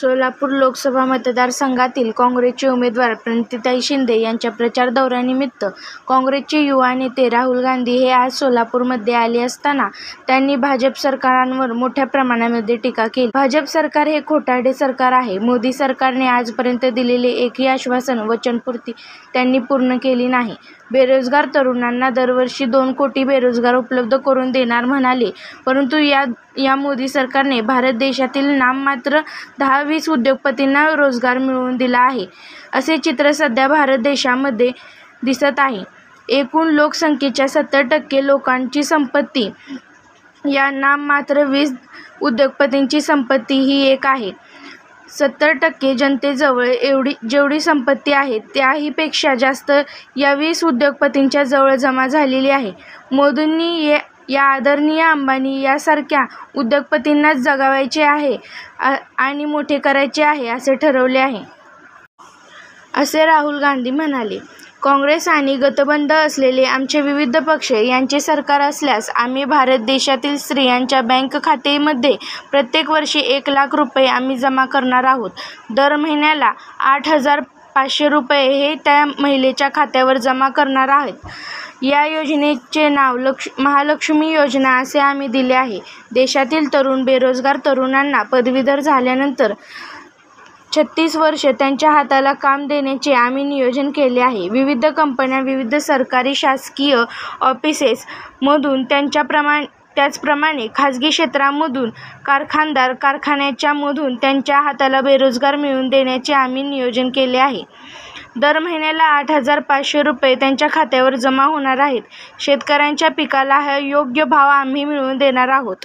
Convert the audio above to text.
सोलापूर लोकसभा मतदारसंघातील काँग्रेसचे उमेदवार प्रणितीताई शिंदे यांच्या प्रचार दौऱ्यानिमित्त काँग्रेसचे युवा नेते राहुल गांधी हे आज सोलापूरमध्ये आले असताना त्यांनी भाजप सरकारांवर मोठ्या प्रमाणामध्ये टीका केली. भाजप सरकार हे खोटारडे सरकार आहे. मोदी सरकारने आजपर्यंत दिलेले एकही आश्वासन वचनपूर्ती त्यांनी पूर्ण केली नाही. बेरोजगार तरुणांना दरवर्षी 2 कोटी बेरोजगार उपलब्ध करून देणार म्हणाले, परंतु या मोदी सरकारने भारत देशातील नाममात्र 10-20 उद्योगपतींना रोजगार मिळवून दिला आहे. असे चित्र सध्या भारत देशामध्ये दिसत आहे. एकूण लोकसंख्येच्या 70% लोकांची संपत्ती या नाममात्र 20 उद्योगपतींची संपत्ती ही एक आहे. 70% जनतेजवळ जेवढी संपत्ती आहे त्याहीपेक्षा जास्त या 20 उद्योगपतींच्या जवळ जमा झालेली आहे. मोदींनी या आदरणीय अंबानी यासारख्या उद्योगपतींनाच जगवायचे आहे आणि मोठे करायचे आहे असे ठरवले आहे, असे राहुल गांधी म्हणाले. काँग्रेस आणि गठबंध असलेले आमचे विविध पक्ष यांचे सरकार असल्यास आम्ही भारत देशातील स्त्रियांच्या बँक खात्यामध्ये प्रत्येक वर्षी 1 लाख रुपये आम्ही जमा करणार आहोत. दर महिन्याला 8,500 रुपये हे त्या महिलेच्या खात्यावर जमा करणार आहोत. या योजनेचे नाव महालक्ष्मी योजना असे आम्ही दिले आहे. देशातील बेरोजगार तरुणांना पदवीधर झाल्यानंतर 36 वर्ष त्यांच्या हाताला काम देण्याचे आम्ही नियोजन केले आहे. विविध कंपन्या, विविध सरकारी शासकीय ऑफिसेस मधून त्याचप्रमाणे खाजगी क्षेत्रामधून कारखानदार कारखान्याच्या मधून त्यांच्या हाताला बेरोजगार मिळवून देण्याचे आम्ही नियोजन केले आहे. दर महिन्याला 8,500 रुपये त्यांच्या खात्यावर जमा होणार आहेत. शेतकऱ्यांच्या पिकाला योग्य भाव आम्ही मिळवून देणार आहोत.